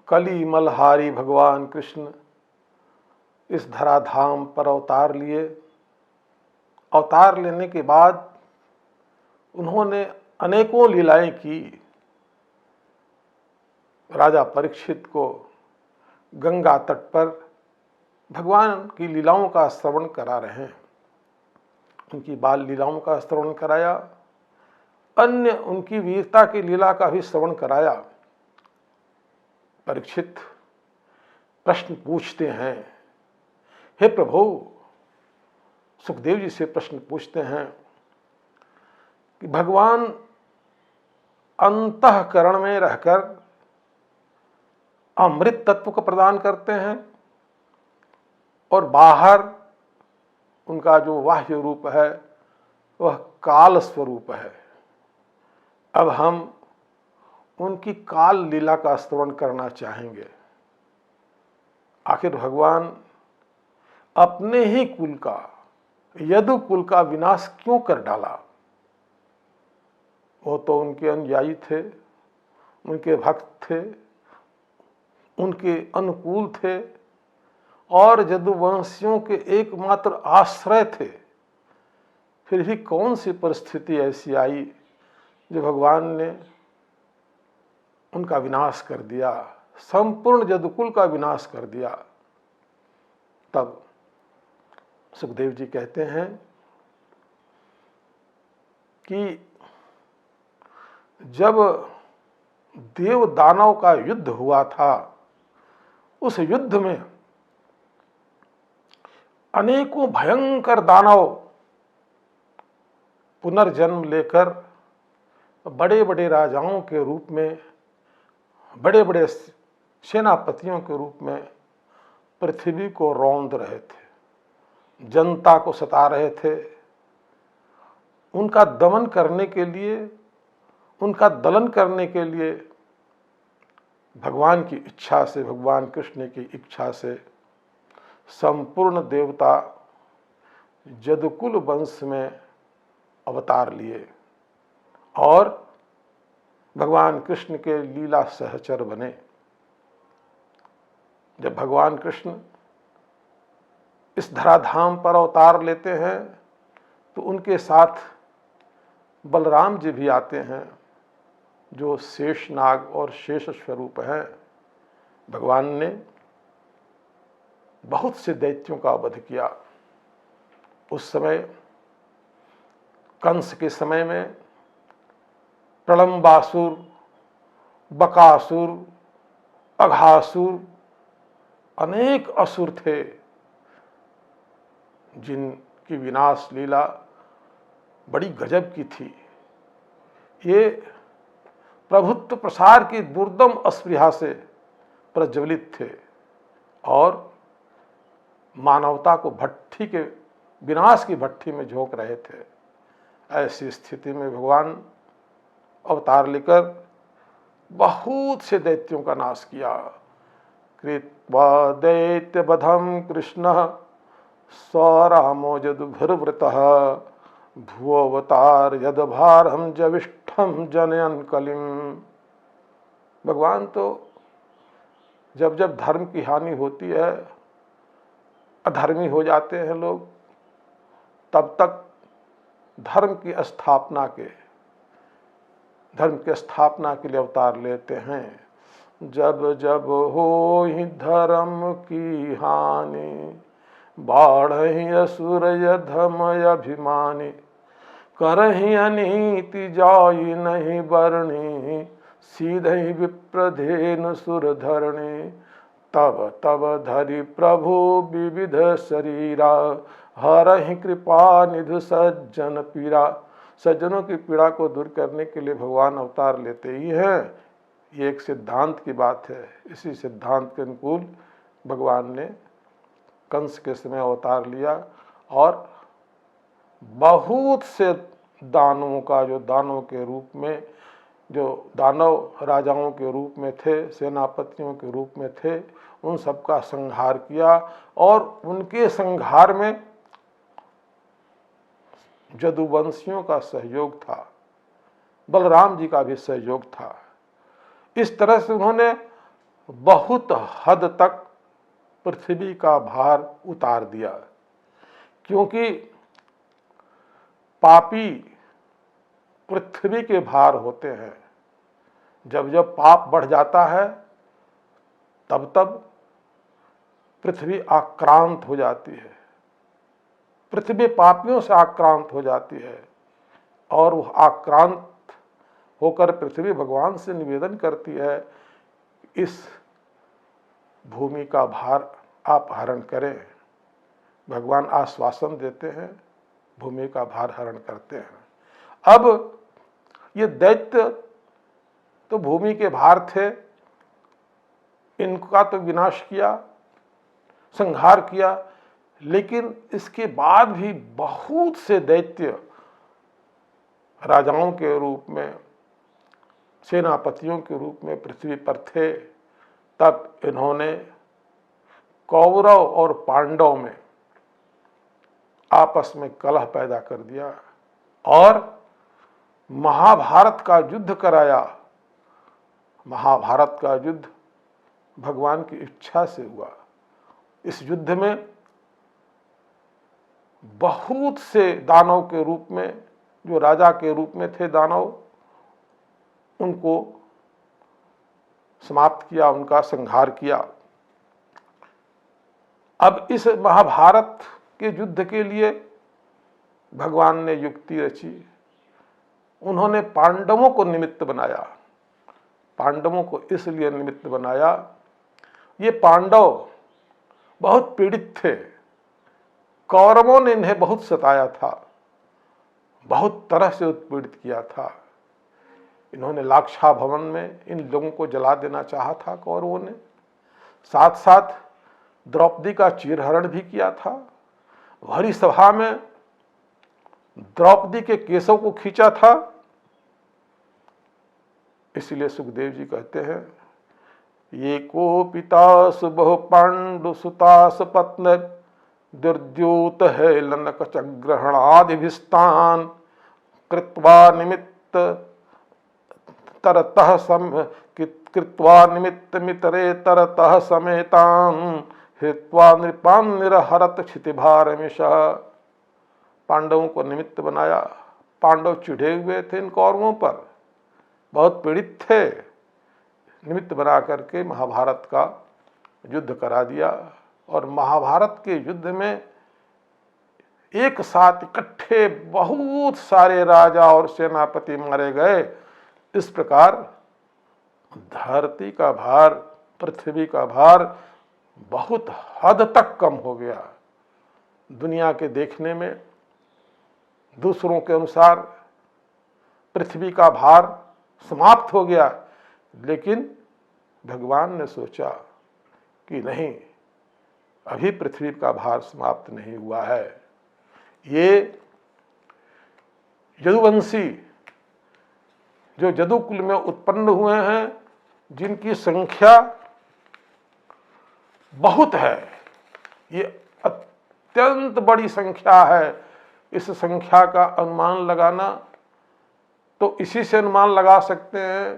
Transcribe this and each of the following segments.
कली मलहारी भगवान कृष्ण इस धराधाम पर अवतार लिए। अवतार लेने के बाद उन्होंने अनेकों लीलाएं की। राजा परीक्षित को गंगा तट पर भगवान की लीलाओं का श्रवण करा रहे हैं, उनकी बाल लीलाओं का श्रवण कराया, अन्य उनकी वीरता की लीला का भी श्रवण कराया। परीक्षित प्रश्न पूछते हैं, हे प्रभु, सुखदेव जी से प्रश्न पूछते हैं कि भगवान अंतःकरण में रहकर अमृत तत्व को प्रदान करते हैं और बाहर उनका जो बाह्य रूप है वह काल स्वरूप है। अब हम उनकी काल लीला का श्रवण करना चाहेंगे। आखिर भगवान अपने ही कुल का, यदु कुल का विनाश क्यों कर डाला? वो तो उनके अनुयायी थे, उनके भक्त थे, उनके अनुकूल थे और यदुवंशियों के एकमात्र आश्रय थे। फिर भी कौन सी परिस्थिति ऐसी आई जो भगवान ने उनका विनाश कर दिया, संपूर्ण यदुकुल का विनाश कर दिया? तब सुखदेव जी कहते हैं कि जब देव दानव का युद्ध हुआ था, उस युद्ध में अनेकों भयंकर दानव पुनर्जन्म लेकर बड़े बड़े राजाओं के रूप में, बड़े बड़े सेनापतियों के रूप में पृथ्वी को रौंद रहे थे, जनता को सता रहे थे। उनका दमन करने के लिए, उनका दलन करने के लिए भगवान की इच्छा से, भगवान कृष्ण की इच्छा से संपूर्ण देवता यदुकुल वंश में अवतार लिए और भगवान कृष्ण के लीला सहचर बने। जब भगवान कृष्ण इस धराधाम पर अवतार लेते हैं तो उनके साथ बलराम जी भी आते हैं, जो शेषनाग और शेष स्वरूप हैं। भगवान ने बहुत से दैत्यों का वध किया। उस समय कंस के समय में प्रलंबासुर, बकासुर, अघासुर, अनेक असुर थे जिनकी विनाश लीला बड़ी गजब की थी। ये प्रभुत्व प्रसार की दुर्दम अस्पृहा से प्रज्वलित थे और मानवता को भट्ठी के विनाश की भट्ठी में झोंक रहे थे। ऐसी स्थिति में भगवान अवतार लेकर बहुत से दैत्यों का नाश किया। कृत्वा दैत्यवधम कृष्ण स्वरामो यदुभिर्वृतः भुवोऽवतार यदभारं जविष्ठम जनयन कलिम। भगवान तो जब जब धर्म की हानि होती है, अधर्मी हो जाते हैं लोग, तब तक धर्म की स्थापना के लिए अवतार लेते हैं। जब जब होहि धर्म की हानि, बाढ़हि असुर यधमय अभिमानी। करहि अनीति जाई नहीं बरणी, सीधहि विप्रधेनु सुर धरणी। तब तब धरि प्रभु विविध शरीरा, हरहि कृपा निधि सज्जन पीरा। सज्जनों की पीड़ा को दूर करने के लिए भगवान अवतार लेते ही हैं। ये एक सिद्धांत की बात है। इसी सिद्धांत के अनुकूल भगवान ने कंस के समय अवतार लिया और बहुत से दानवों का, जो दानव के रूप में, जो दानव राजाओं के रूप में थे, सेनापतियों के रूप में थे, उन सबका संहार किया। और उनके संहार में यदुवंशियों का सहयोग था, बलराम जी का भी सहयोग था। इस तरह से उन्होंने बहुत हद तक पृथ्वी का भार उतार दिया, क्योंकि पापी पृथ्वी के भार होते हैं। जब जब पाप बढ़ जाता है तब तब पृथ्वी आक्रांत हो जाती है, पृथ्वी पापियों से आक्रांत हो जाती है, और वह आक्रांत होकर पृथ्वी भगवान से निवेदन करती है, इस भूमि का भार आप हरण करें। भगवान आश्वासन देते हैं, भूमि का भार हरण करते हैं। अब ये दैत्य तो भूमि के भार थे, इनका तो विनाश किया, संहार किया, लेकिन इसके बाद भी बहुत से दैत्य राजाओं के रूप में, सेनापतियों के रूप में पृथ्वी पर थे। तब इन्होंने कौरव और पांडव में आपस में कलह पैदा कर दिया और महाभारत का युद्ध कराया। महाभारत का युद्ध भगवान की इच्छा से हुआ। इस युद्ध में बहुत से दानव के रूप में, जो राजा के रूप में थे दानव, उनको समाप्त किया, उनका संहार किया। अब इस महाभारत के युद्ध के लिए भगवान ने युक्ति रची। उन्होंने पांडवों को निमित्त बनाया। पांडवों को इसलिए निमित्त बनाया, ये पांडव बहुत पीड़ित थे, कौरवों ने इन्हें बहुत सताया था, बहुत तरह से उत्पीड़ित किया था। इन्होंने लाक्षा भवन में इन लोगों को जला देना चाहा था कौरवों ने, साथ साथ द्रौपदी का चीरहरण भी किया था। भरी सभा में द्रौपदी के केशों को खींचा था। इसलिए सुखदेव जी कहते हैं, ये को पिता सुबह पांडु सुतास पत्न दुर्द्योत है लनक चग्रहणादिभिस्तान कृत्वा निमित्त तरतः कृत्वा निमित्त मितरे तरतः समेतान हित्वा नृपान निरहरत क्षितिभारमिषः। पांडवों को निमित्त बनाया। पांडव चिढ़े हुए थे इन कौरवों पर, बहुत पीड़ित थे। निमित्त बना करके महाभारत का युद्ध करा दिया और महाभारत के युद्ध में एक साथ इकट्ठे बहुत सारे राजा और सेनापति मारे गए। इस प्रकार धरती का भार, पृथ्वी का भार बहुत हद तक कम हो गया। दुनिया के देखने में दूसरों के अनुसार पृथ्वी का भार समाप्त हो गया, लेकिन भगवान ने सोचा कि नहीं, अभी पृथ्वी का भार समाप्त नहीं हुआ है। ये यदुवंशी जो यदुकुल में उत्पन्न हुए हैं, जिनकी संख्या बहुत है, ये अत्यंत बड़ी संख्या है। इस संख्या का अनुमान लगाना तो इसी से अनुमान लगा सकते हैं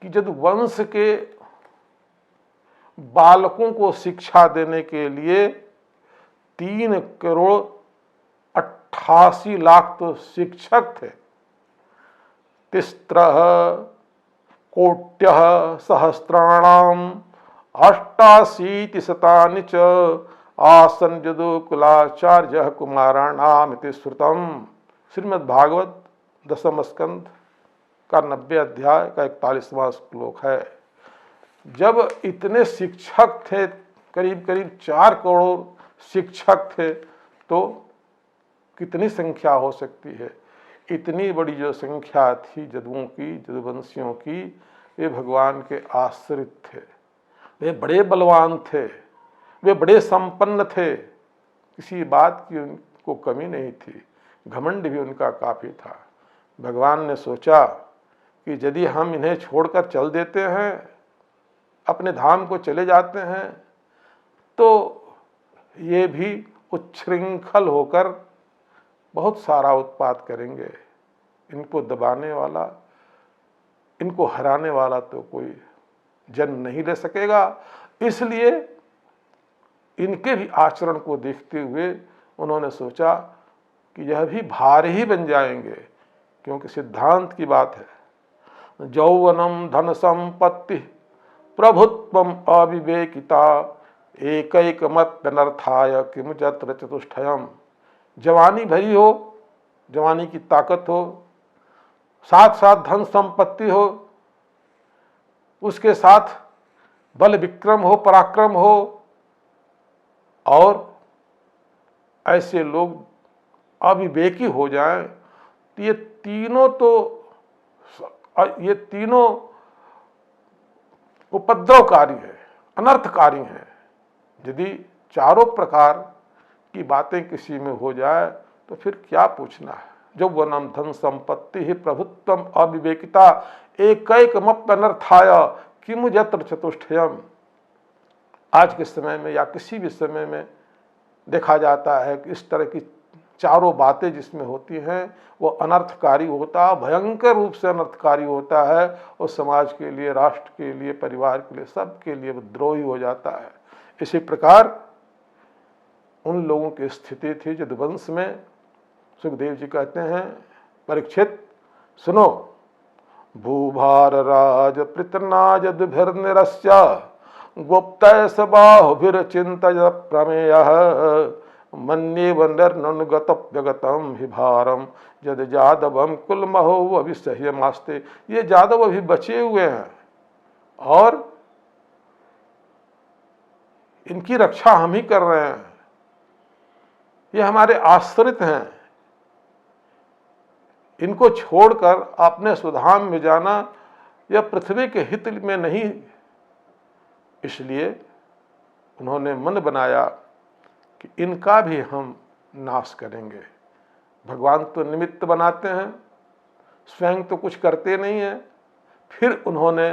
कि यदुवंश के बालकों को शिक्षा देने के लिए 3,88,00,000 तो शिक्षक थे। तिस्त्रः कोट्यः सहस्राणाम 88 च आसन यदुकुलाचार्य कुमाराणाम इति श्रुतम। श्रीमद् भागवत दशम स्कंध का 90 अध्याय का 41वां श्लोक है। जब इतने शिक्षक थे, करीब करीब 4 करोड़ शिक्षक थे, तो कितनी संख्या हो सकती है। इतनी बड़ी जो संख्या थी यदुओं की, यदुवंशियों की, वे भगवान के आश्रित थे। वे बड़े बलवान थे, वे बड़े संपन्न थे, किसी बात की उनको कमी नहीं थी। घमंड भी उनका काफ़ी था। भगवान ने सोचा कि यदि हम इन्हें छोड़कर चल देते हैं, अपने धाम को चले जाते हैं, तो ये भी उच्छृंखल होकर बहुत सारा उत्पात करेंगे। इनको दबाने वाला, इनको हराने वाला तो कोई जन्म नहीं ले सकेगा। इसलिए इनके भी आचरण को देखते हुए उन्होंने सोचा कि यह भी भार ही बन जाएंगे, क्योंकि सिद्धांत की बात है, यौवनम धन संपत्ति प्रभुत्वम अविवेकिता एकैकमप्यनर्थाय किम जत्र चतुष्टयम्। जवानी भरी हो, जवानी की ताकत हो, साथ साथ धन संपत्ति हो, उसके साथ बल विक्रम हो, पराक्रम हो, और ऐसे लोग अविवेकी हो जाएं, तो ये तीनों उपद्रवकारी है, अनर्थकारी हैं। यदि चारों प्रकार की बातें किसी में हो जाए तो फिर क्या पूछना है। यौवनम धन संपत्ति ही प्रभुत्वम अविवेकिता एकैकमप्यनर्थाय किमु यत्र चतुष्टयम्। आज के समय में या किसी भी समय में देखा जाता है कि इस तरह की चारों बातें जिसमें होती हैं वो अनर्थकारी होता है, भयंकर रूप से अनर्थकारी होता है, और समाज के लिए, राष्ट्र के लिए, परिवार के लिए, सबके लिए विद्रोही हो जाता है। इसी प्रकार उन लोगों की स्थिति थी यदुवंश में। सुखदेव जी कहते हैं, परीक्षित सुनो, भूभार राज पृतनायदभिर्निरस्य गुप्तैष बाहुभिर्चिन्तय प्रमेयः मन्येव निर्नुगतव्यगतम हि भारम यद जादवम कुल महो अभिसह्यमास्ते। ये जादव अभी बचे हुए हैं और इनकी रक्षा हम ही कर रहे हैं, ये हमारे आश्रित हैं, इनको छोड़कर अपने स्वधाम में जाना यह पृथ्वी के हित में नहीं। इसलिए उन्होंने मन बनाया कि इनका भी हम नाश करेंगे। भगवान तो निमित्त बनाते हैं, स्वयं तो कुछ करते नहीं हैं। फिर उन्होंने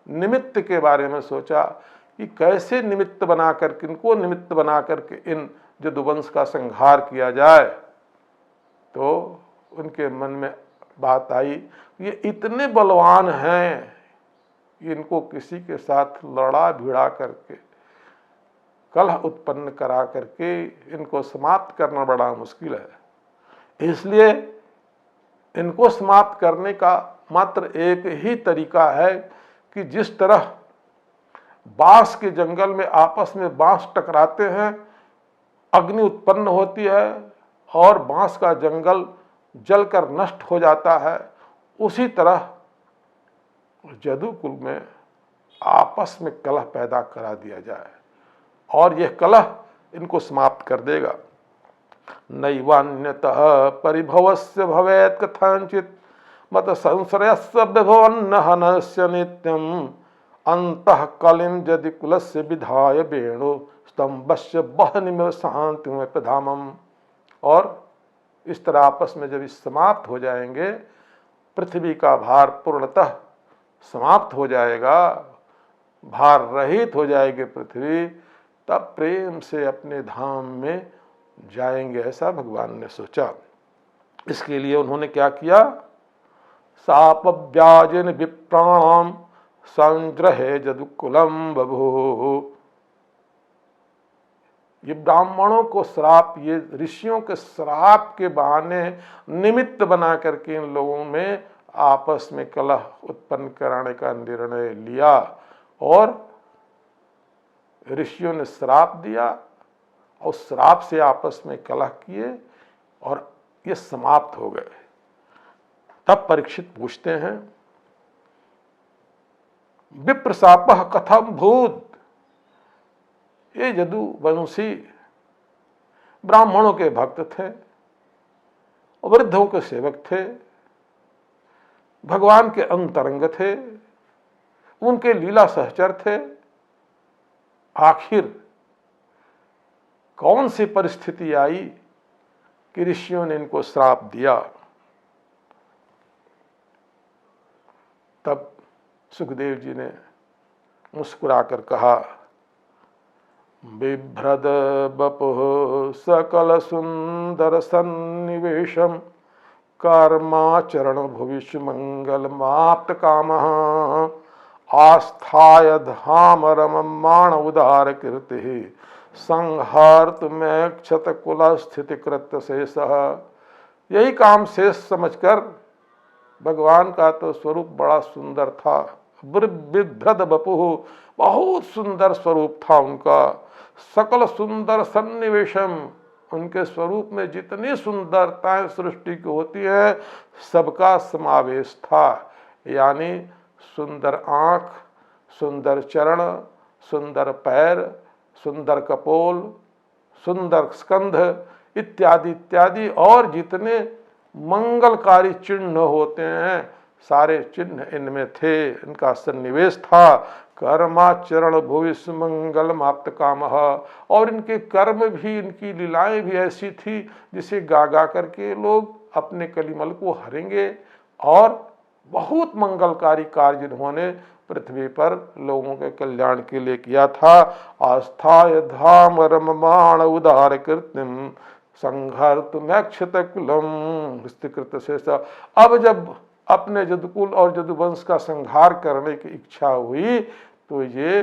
निमित्त के बारे में सोचा कि कैसे निमित्त बना करके, इनको निमित्त बना करके इन यदुवंश का संहार किया जाए। तो उनके मन में बात आई, ये इतने बलवान हैं, इनको किसी के साथ लड़ा भिड़ा करके, कलह उत्पन्न करा करके इनको समाप्त करना बड़ा मुश्किल है। इसलिए इनको समाप्त करने का मात्र एक ही तरीका है कि जिस तरह बांस के जंगल में आपस में बांस टकराते हैं, अग्नि उत्पन्न होती है और बांस का जंगल जलकर नष्ट हो जाता है, उसी तरह यदुकुल में आपस में कलह पैदा करा दिया जाए और यह कलह इनको समाप्त कर देगा। नैवान्यतः परिभवस्य भवेत् कथंचित् मत संश्रयस्य विभवन्न हनस्य नित्यम् अंतः कलिं यदि कुलस्य विधाय वेणु स्तंभस्य बहनिमेव शांतिमेव प्रधामम्। और इस तरह आपस में जब समाप्त हो जाएंगे, पृथ्वी का भार पूर्णतः समाप्त हो जाएगा, भार रहित हो जाएगी पृथ्वी, तब प्रेम से अपने धाम में जाएंगे, ऐसा भगवान ने सोचा। इसके लिए उन्होंने क्या किया, सापव्याजिन विप्राणाम संग्रहे यदुकुलम बभूव। ये ब्राह्मणों को श्राप, ये ऋषियों के श्राप के बहाने निमित्त बना करके इन लोगों में आपस में कलह उत्पन्न कराने का निर्णय लिया और ऋषियों ने श्राप दिया और श्राप से आपस में कलह किए और ये समाप्त हो गए। तब परीक्षित पूछते हैं, विप्रशापः कथम भूत। ये यदुवंशी ब्राह्मणों के भक्त थे, वृद्धों के सेवक थे, भगवान के अंतरंग थे, उनके लीला सहचर थे। आखिर कौन सी परिस्थिति आई कि ऋषियों ने इनको श्राप दिया। तब सुखदेव जी ने मुस्कुराकर कहा, बिभ्रद बपुः सकल सुंदर सन्निवेशम कर्माचरण भविष्य मंगल माप्त कामः आस्थाय धाम रममाण उदार कीर्ति संहार्त में क्षत कुल स्थिति कृत्य शेष। यही काम शेष समझकर भगवान का तो स्वरूप बड़ा सुंदर था। बिभ्रद बपुः, बहुत सुंदर स्वरूप था उनका। सकल सुंदर सन्निवेशम, उनके स्वरूप में जितनी सुंदरताएं सृष्टि की होती है सबका समावेश था। यानी सुंदर आँख, सुंदर चरण, सुंदर पैर, सुंदर कपोल, सुंदर स्कंध इत्यादि इत्यादि, और जितने मंगलकारी चिन्ह होते हैं सारे चिन्ह इनमें थे, इनका सन्निवेश था। कर्माचरण भविष्य मंगल माप्त काम, और इनके कर्म भी, इनकी लीलाएं भी ऐसी थी जिसे गा गा करके लोग अपने कलिमल को हरेंगे। और बहुत मंगलकारी कार्य इन्होंने पृथ्वी पर लोगों के कल्याण के लिए किया था। आस्थाय धाम रममाण उदार कृत्रिम संघर्त मैक्षत कुलम स्थिकृत शेष। अब जब अपने जदुकुल और जदुवंश का संहार करने की इच्छा हुई तो ये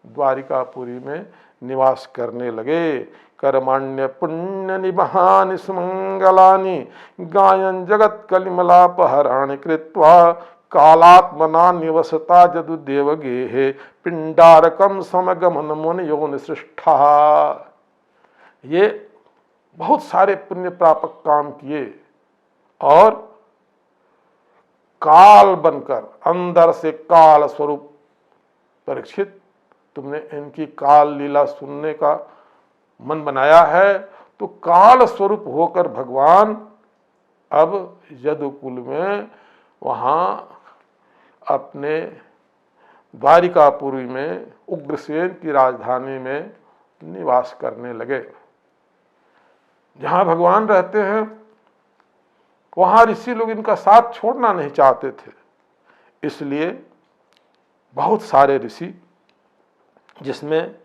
द्वारिकापुरी में निवास करने लगे। कर्माण्य पुण्य निबहानि सुमंगलानि गायन जगत कलिमलापहराणि कृत्वा कालात्मना निवसता जदु देवगेहे पिंडारकम समगमन मुनियो निसृष्टा। ये बहुत सारे पुण्य प्रापक काम किए और काल बनकर, अंदर से काल स्वरूप। परीक्षित, तुमने इनकी काल लीला सुनने का मन बनाया है तो काल स्वरूप होकर भगवान अब यदुकुल में, वहां अपने द्वारिकापुरी में, उग्रसेन की राजधानी में निवास करने लगे। जहां भगवान रहते हैं वहां ऋषि लोग इनका साथ छोड़ना नहीं चाहते थे। इसलिए बहुत सारे ऋषि, जिसमें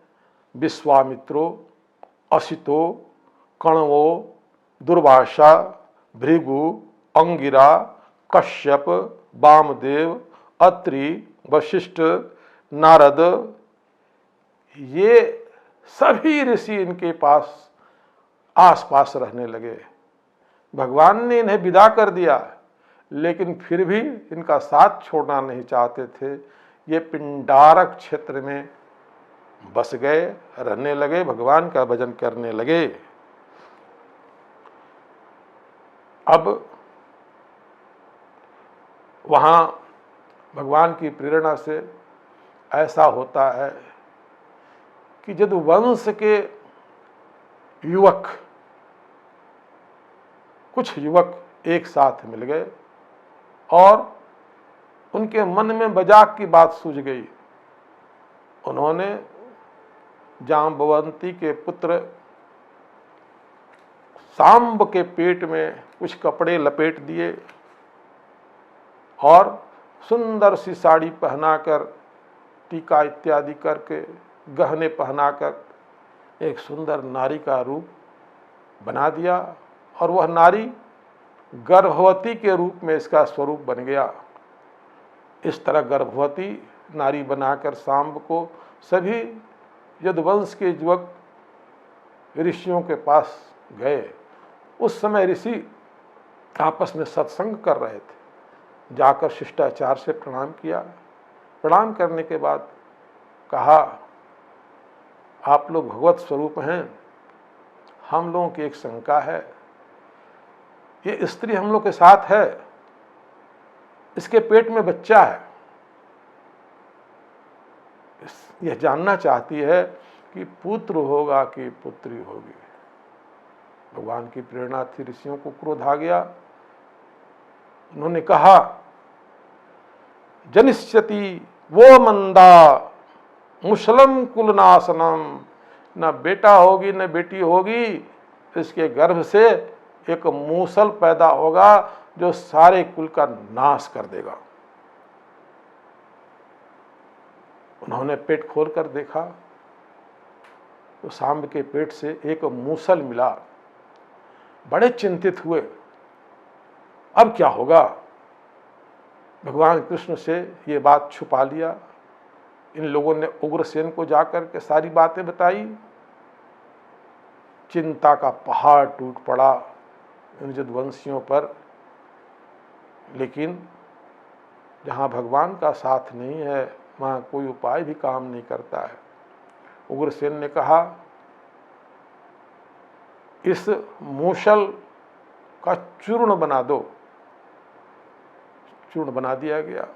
विश्वामित्रो, असितो, कण्वो, दुर्वासा, भृगु, अंगिरा, कश्यप, वामदेव, अत्रि, वशिष्ठ, नारद, ये सभी ऋषि इनके पास आसपास रहने लगे। भगवान ने इन्हें विदा कर दिया लेकिन फिर भी इनका साथ छोड़ना नहीं चाहते थे। ये पिंडारक क्षेत्र में बस गए, रहने लगे, भगवान का भजन करने लगे। अब वहाँ भगवान की प्रेरणा से ऐसा होता है कि यदुवंश के युवक, कुछ युवक एक साथ मिल गए और उनके मन में मजाक की बात सूझ गई। उन्होंने जाम्बवंती के पुत्र सांब के पेट में कुछ कपड़े लपेट दिए और सुंदर सी साड़ी पहनाकर, टीका इत्यादि करके, गहने पहनाकर एक सुंदर नारी का रूप बना दिया। और वह नारी गर्भवती के रूप में इसका स्वरूप बन गया। इस तरह गर्भवती नारी बनाकर सांब को सभी यदुवंश के युवक ऋषियों के पास गए। उस समय ऋषि आपस में सत्संग कर रहे थे। जाकर शिष्टाचार से प्रणाम किया। प्रणाम करने के बाद कहा, आप लोग भगवत स्वरूप हैं, हम लोगों की एक शंका है। ये स्त्री हम लोग के साथ है, इसके पेट में बच्चा है, यह जानना चाहती है कि पुत्र होगा कि पुत्री होगी। भगवान की प्रेरणा थी, ऋषियों को क्रोध आ गया। उन्होंने कहा, जनिष्यति वो मंदा मुसलम कुलनाशनम, न बेटा होगी न बेटी होगी, इसके गर्भ से एक मूसल पैदा होगा जो सारे कुल का नाश कर देगा। उन्होंने पेट खोलकर देखा तो सांब के पेट से एक मूसल मिला। बड़े चिंतित हुए, अब क्या होगा। भगवान कृष्ण से ये बात छुपा लिया। इन लोगों ने उग्रसेन को जाकर के सारी बातें बताई। चिंता का पहाड़ टूट पड़ा इन यदुवंशियों पर। लेकिन जहाँ भगवान का साथ नहीं है वहाँ कोई उपाय भी काम नहीं करता है। उग्रसेन ने कहा, इस मूसल का चूर्ण बना दो। चूर्ण बना दिया गया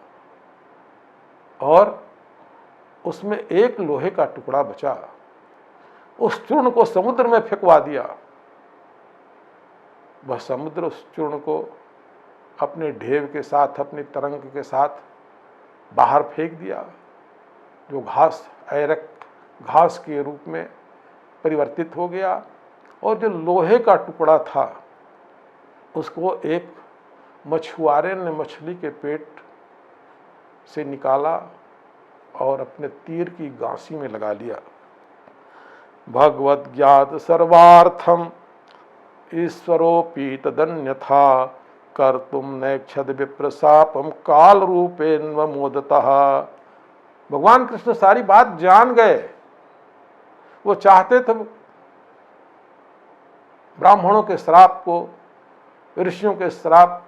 और उसमें एक लोहे का टुकड़ा बचा। उस चूर्ण को समुद्र में फेंकवा दिया। वह समुद्र उस चूर्ण को अपने ढेव के साथ, अपनी तरंग के साथ बाहर फेंक दिया, जो घास, ऐरक घास के रूप में परिवर्तित हो गया। और जो लोहे का टुकड़ा था उसको एक मछुआरे ने मछली के पेट से निकाला और अपने तीर की गांसी में लगा लिया। भगवत ज्ञात सर्वार्थम ईश्वरोपि तदन्यथा कर्तुम नैक्षद विप्रशापम काल रूपेण मोदतः। भगवान कृष्ण सारी बात जान गए। वो चाहते थे ब्राह्मणों के श्राप को, ऋषियों के श्राप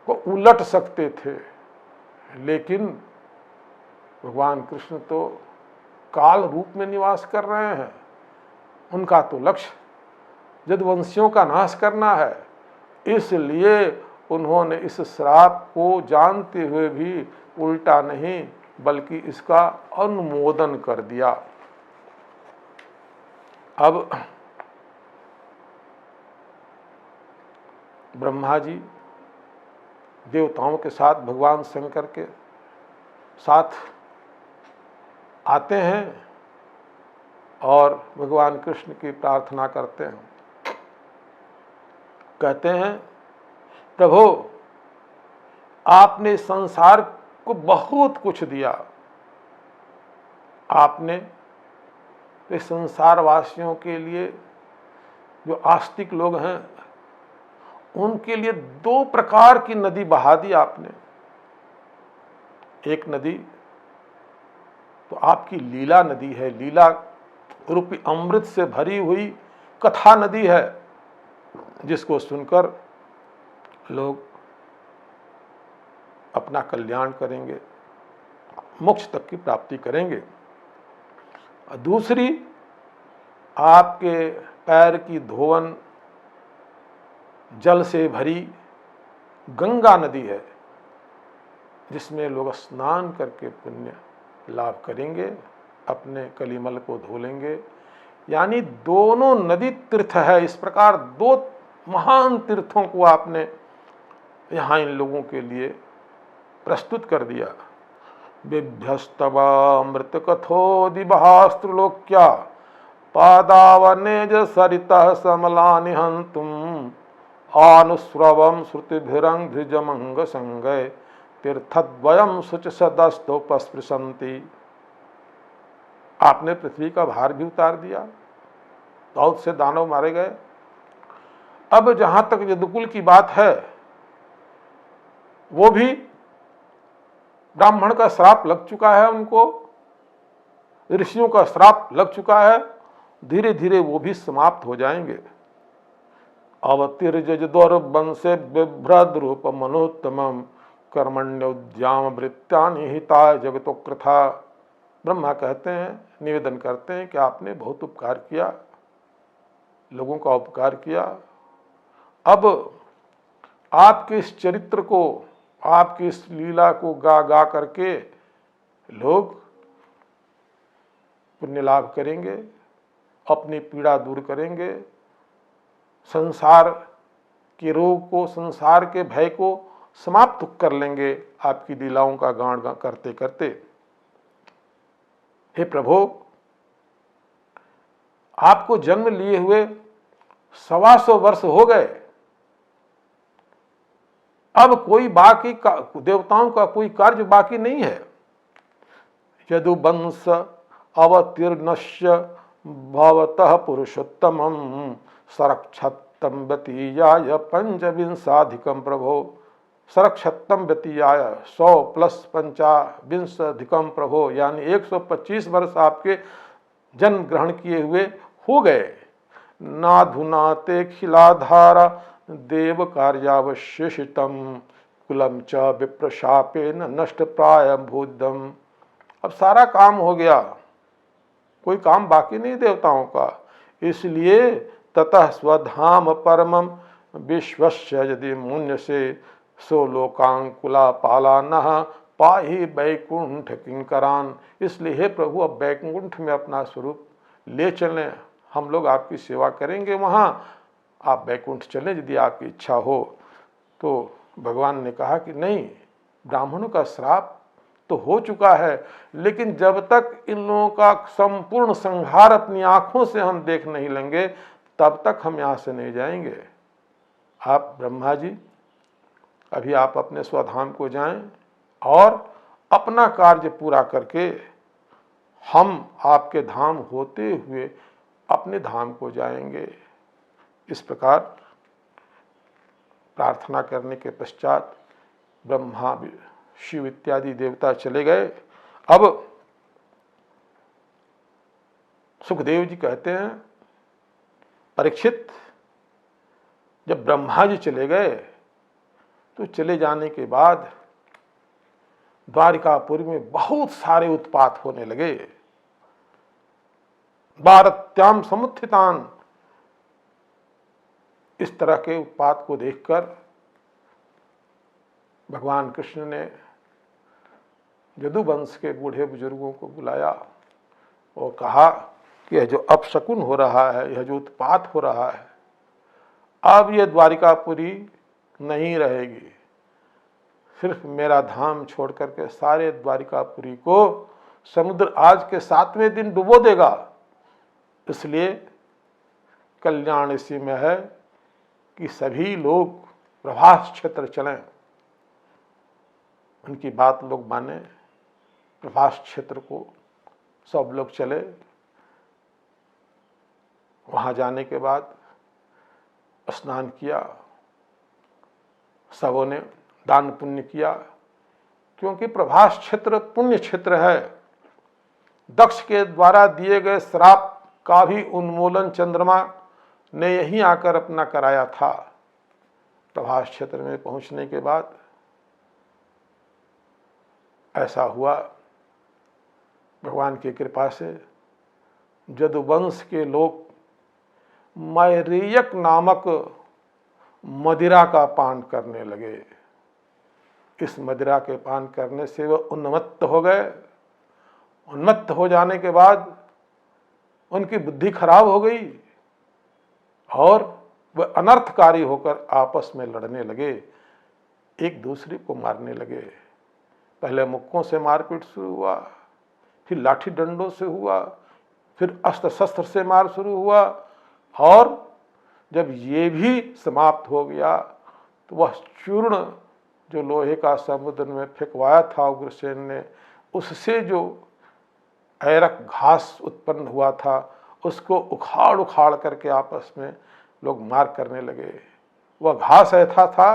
को उलट सकते थे, लेकिन भगवान कृष्ण तो काल रूप में निवास कर रहे हैं। उनका तो लक्ष्य यदुवंशियों का नाश करना है। इसलिए उन्होंने इस श्राप को जानते हुए भी उल्टा नहीं बल्कि इसका अनुमोदन कर दिया। अब ब्रह्मा जी देवताओं के साथ भगवान शंकर के साथ आते हैं और भगवान कृष्ण की प्रार्थना करते हैं। कहते हैं, प्रभु आपने संसार को बहुत कुछ दिया। आपने इस संसार वासियों के लिए, जो आस्तिक लोग हैं, उनके लिए दो प्रकार की नदी बहा दी आपने। एक नदी तो आपकी लीला नदी है, लीला रूपी अमृत से भरी हुई कथा नदी है, जिसको सुनकर लोग अपना कल्याण करेंगे, मोक्ष तक की प्राप्ति करेंगे। और दूसरी आपके पैर की धोवन जल से भरी गंगा नदी है, जिसमें लोग स्नान करके पुण्य लाभ करेंगे, अपने कलिमल को धो लेंगे। यानी दोनों नदी तीर्थ है। इस प्रकार दो महान तीर्थों को आपने यहाँ इन लोगों के लिए प्रस्तुत कर दिया। बिभ्यस्तवामृत कथोदिभास्त्रिलोक्या पादावनेज सरितः समलानि हन्तुम् आनुस्रवं श्रुतिभिरंघ्रिजमंग संगय तीर्थद्वयम शुच सदस्तोपस्पृशन्ति। आपने पृथ्वी का भार भी उतार दिया, बहुत से दानव मारे गए। अब जहां तक यदुकुल की बात है, वो भी ब्राह्मण का श्राप लग चुका है, उनको ऋषियों का श्राप लग चुका है। धीरे धीरे वो भी समाप्त हो जाएंगे। अवतीर्ज दौर्वंशे बिभ्रद रूप मनोत्तमम कर्मण्योद्याम वृत्तानि हिताय जगतो कृथा। ब्रह्मा कहते हैं, निवेदन करते हैं कि आपने बहुत उपकार किया, लोगों का उपकार किया। अब आपके इस चरित्र को, आपकी इस लीला को गा गा करके लोग पुण्य लाभ करेंगे, अपनी पीड़ा दूर करेंगे, संसार के रोग को, संसार के भय को समाप्त कर लेंगे आपकी लीलाओं का गान करते करते। हे प्रभु, आपको जन्म लिए हुए 125 वर्ष हो गए। अब कोई बाकी देवताओं का कोई कार्य बाकी नहीं है। यदुवंश अवतीर्णस्य भवतः पुरुषोत्तमं सरक्षत्तम व्यतीयाय पंचविंशाधिकं प्रभो सरक्षत्तम व्यतीयाय 100 + 25 प्रभो, यानी 125 वर्ष आपके जन्म ग्रहण किए हुए हो गए। नाधुना ते खिलाधारा देव कार्यावशेषितम कुलम च विप्रशापे न नष्ट प्राय भूतम। अब सारा काम हो गया, कोई काम बाकी नहीं देवताओं का। इसलिए ततः स्वधाम परमम विश्वस्य यदि मुन्य से सो लोकांकुला पाला नः पाहि वैकुंठ किंकरान। इसलिए हे प्रभु, अब वैकुंठ में अपना स्वरूप ले चलें, हम लोग आपकी सेवा करेंगे वहाँ, आप वैकुंठ चलें यदि आपकी इच्छा हो। तो भगवान ने कहा कि नहीं, ब्राह्मणों का श्राप तो हो चुका है, लेकिन जब तक इन लोगों का संपूर्ण संहार अपनी आंखों से हम देख नहीं लेंगे तब तक हम यहाँ से नहीं जाएंगे। आप ब्रह्मा जी अभी आप अपने स्वधाम को जाएं और अपना कार्य पूरा करके हम आपके धाम होते हुए अपने धाम को जाएंगे। इस प्रकार प्रार्थना करने के पश्चात ब्रह्मा शिव इत्यादि देवता चले गए। अब सुखदेव जी कहते हैं, परीक्षित, जब ब्रह्मा जी चले गए तो चले जाने के बाद द्वारिकापुरी में बहुत सारे उत्पात होने लगे। भारत्याम समुत्थितान, इस तरह के उत्पात को देखकर भगवान कृष्ण ने यदुवंश के बूढ़े बुजुर्गों को बुलाया और कहा कि यह जो अपशकुन हो रहा है, यह जो उत्पात हो रहा है, अब यह द्वारिकापुरी नहीं रहेगी। सिर्फ मेरा धाम छोड़ करके सारे द्वारिकापुरी को समुद्र आज के 7वें दिन डुबो देगा। इसलिए कल्याण इसी में है कि सभी लोग प्रभास क्षेत्र चलें, उनकी बात लोग माने, प्रभास क्षेत्र को सब लोग चले। वहाँ जाने के बाद स्नान किया, सबों ने दान पुण्य किया, क्योंकि प्रभास क्षेत्र पुण्य क्षेत्र है। दक्ष के द्वारा दिए गए श्राप का भी उन्मूलन चंद्रमा ने यहीं आकर अपना कराया था। प्रभास क्षेत्र में पहुंचने के बाद ऐसा हुआ, भगवान की कृपा से यदुवंश के लोग मैरेयक नामक मदिरा का पान करने लगे। इस मदिरा के पान करने से वह उन्मत्त हो गए। उन्मत्त हो जाने के बाद उनकी बुद्धि खराब हो गई और वह अनर्थकारी होकर आपस में लड़ने लगे, एक दूसरे को मारने लगे। पहले मुक्कों से मारपीट शुरू हुआ, फिर लाठी डंडों से हुआ, फिर अस्त्र शस्त्र से मार शुरू हुआ, और जब ये भी समाप्त हो गया तो वह चूर्ण जो लोहे का समुद्र में फेंकवाया था उग्रसेन ने, उससे जो ऐरक घास उत्पन्न हुआ था उसको उखाड़ उखाड़ करके आपस में लोग मार करने लगे। वह घास ऐसा था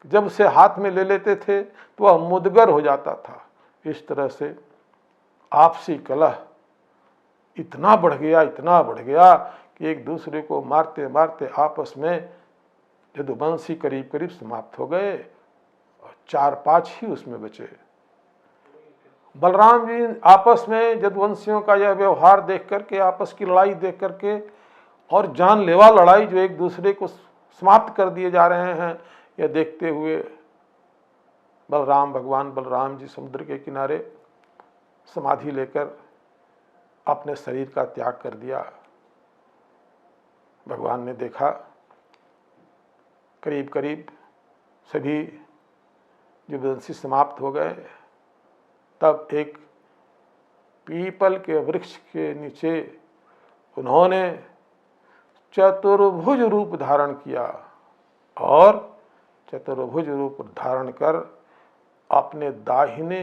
जब उसे हाथ में ले लेते थे तो वह मुदगर हो जाता था। इस तरह से आपसी कलह इतना बढ़ गया कि एक दूसरे को मारते मारते आपस में यदुवंशी करीब करीब समाप्त हो गए और 4-5 ही उसमें बचे। बलराम जी आपस में यदुवंशियों का यह व्यवहार देख करके, आपस की लड़ाई देख करके, और जानलेवा लड़ाई जो एक दूसरे को समाप्त कर दिए जा रहे हैं, यह देखते हुए भगवान बलराम जी समुद्र के किनारे समाधि लेकर अपने शरीर का त्याग कर दिया। भगवान ने देखा करीब करीब सभी यदुवंशी समाप्त हो गए। तब एक पीपल के वृक्ष के नीचे उन्होंने चतुर्भुज रूप धारण किया और चतुर्भुज रूप धारण कर अपने दाहिने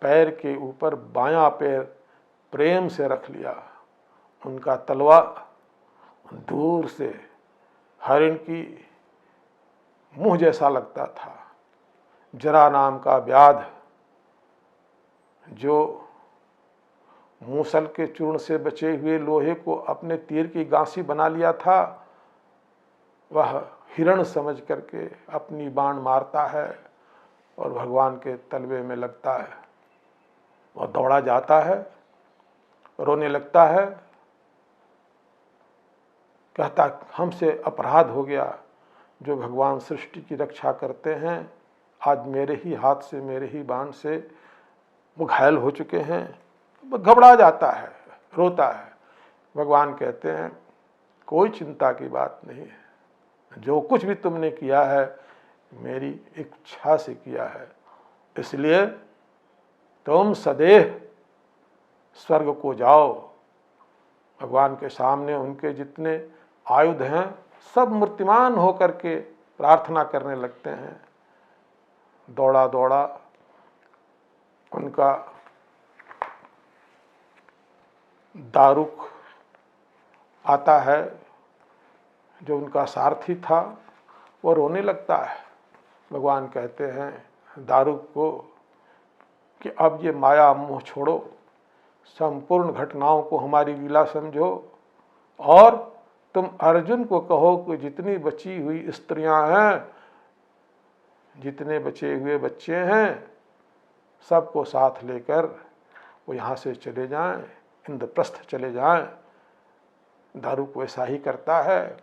पैर के ऊपर बायां पैर प्रेम से रख लिया। उनका तलवा दूर से हरिण की मुंह जैसा लगता था, जरा नाम का व्याध जो मूसल के चूर्ण से बचे हुए लोहे को अपने तीर की गांसी बना लिया था, वह हिरण समझ करके अपनी बाण मारता है और भगवान के तलवे में लगता है। वह दौड़ा जाता है, रोने लगता है, कहता हमसे अपराध हो गया। जो भगवान सृष्टि की रक्षा करते हैं, आज मेरे ही हाथ से, मेरे ही बाण से वो घायल हो चुके हैं। वो घबरा जाता है, रोता है। भगवान कहते हैं कोई चिंता की बात नहीं है, जो कुछ भी तुमने किया है मेरी इच्छा से किया है, इसलिए तुम सदैव स्वर्ग को जाओ। भगवान के सामने उनके जितने आयुध हैं सब मूर्तिमान होकर के प्रार्थना करने लगते हैं। दौड़ा दौड़ा उनका दारुक आता है, जो उनका सारथी था, वो रोने लगता है। भगवान कहते हैं दारुक को कि अब ये माया मोह छोड़ो, संपूर्ण घटनाओं को हमारी लीला समझो और तुम अर्जुन को कहो कि जितनी बची हुई स्त्रियां हैं, जितने बचे हुए बच्चे हैं, सबको साथ लेकर वो यहाँ से चले जाएं, इंद्रप्रस्थ चले जाएं। दारुक वैसा ही करता है।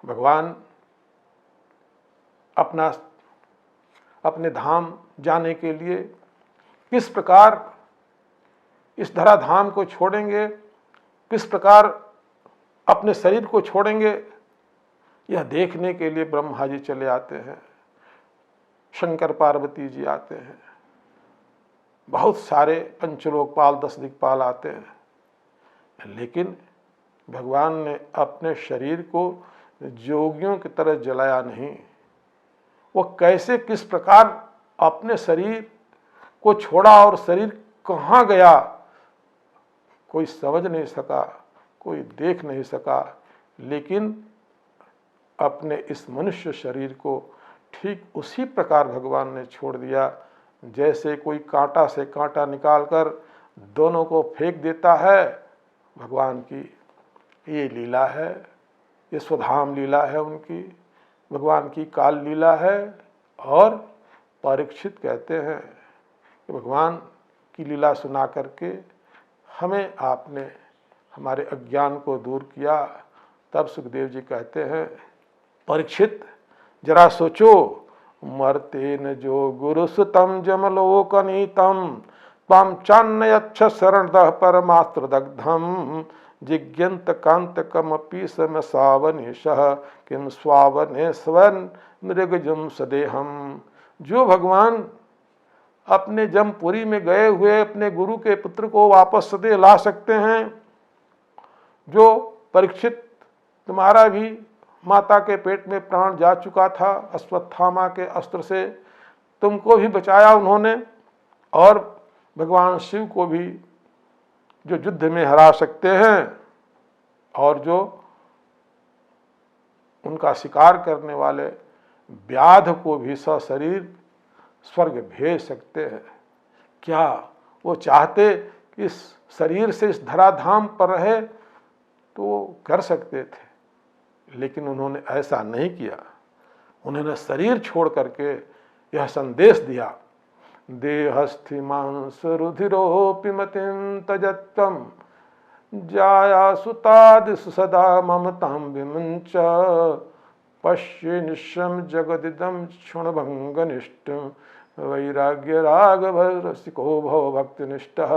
भगवान अपने धाम जाने के लिए किस प्रकार इस धराधाम को छोड़ेंगे, किस प्रकार अपने शरीर को छोड़ेंगे, यह देखने के लिए ब्रह्मा जी चले आते हैं, शंकर पार्वती जी आते हैं, बहुत सारे पंचलोकपाल 10 दिक्पाल आते हैं। लेकिन भगवान ने अपने शरीर को जोगियों की तरह जलाया नहीं। वो कैसे किस प्रकार अपने शरीर को छोड़ा और शरीर कहाँ गया कोई समझ नहीं सका, कोई देख नहीं सका। लेकिन अपने इस मनुष्य शरीर को ठीक उसी प्रकार भगवान ने छोड़ दिया जैसे कोई कांटा से कांटा निकालकर दोनों को फेंक देता है। भगवान की ये लीला है, ये स्वधाम लीला है उनकी, भगवान की काल लीला है। और परीक्षित कहते हैं कि भगवान की लीला सुना करके हमें आपने हमारे अज्ञान को दूर किया। तब सुखदेव जी कहते हैं परीक्षित जरा सोचो, मरते न जो गुरुसुतम जमलोकनीतम त्वं चान्यच्छ शरणदः परमास्त्र दग्धम जिज्ञंत कांत कमपि सम सावनेशः किम स्वावने स्वन् मृगजुम सदेहम। जो भगवान अपने जमपुरी में गए हुए अपने गुरु के पुत्र को वापस सदैह ला सकते हैं, जो परीक्षित तुम्हारा भी माता के पेट में प्राण जा चुका था अश्वत्थामा के अस्त्र से, तुमको भी बचाया उन्होंने, और भगवान शिव को भी जो युद्ध में हरा सकते हैं और जो उनका शिकार करने वाले व्याध को भी सशरीर स्वर्ग भेज सकते हैं। क्या वो चाहते कि इस शरीर से इस धराधाम पर रहे तो वो कर सकते थे, लेकिन उन्होंने ऐसा नहीं किया। उन्होंने शरीर छोड़ करके यह संदेश दिया, देहस्थि मांस रुधिरोपि मतिं तजत्वं जाया सुतादिषु सदा ममतां विमुञ्च पश्ये निश्यम जगदिदं क्षुणभंगनिष्ठं वैराग्य रागभरसिको भव भक्तिनिष्ठः।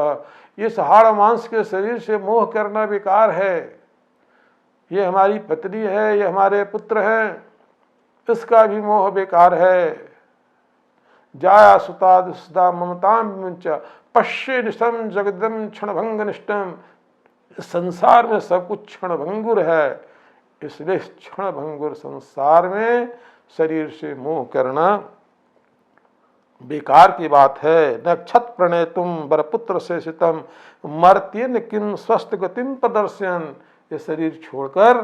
ये हाड़ मांस के शरीर से मोह करना बेकार है। ये हमारी पत्नी है, ये हमारे पुत्र हैं, इसका भी मोह बेकार है। जाया सुताद सदा ममताम विमुञ्च पश्ये निशम जगदम क्षणभंग निष्ठम। संसार में सब कुछ क्षणभंगुर है, इसलिए क्षणभंगुर संसार में शरीर से मोह करना बेकार की बात है। न क्षत प्रणय तुम बरपुत्र से सितम मर्त्यन किम स्वस्थ गतिम प्रदर्शन। ये शरीर छोड़कर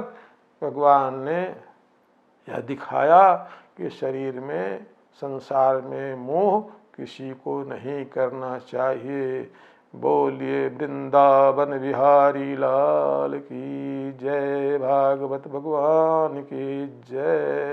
भगवान ने यह दिखाया कि शरीर में संसार में मोह किसी को नहीं करना चाहिए। बोलिए वृंदावन बिहारी लाल की जय, भागवत भगवान की जय।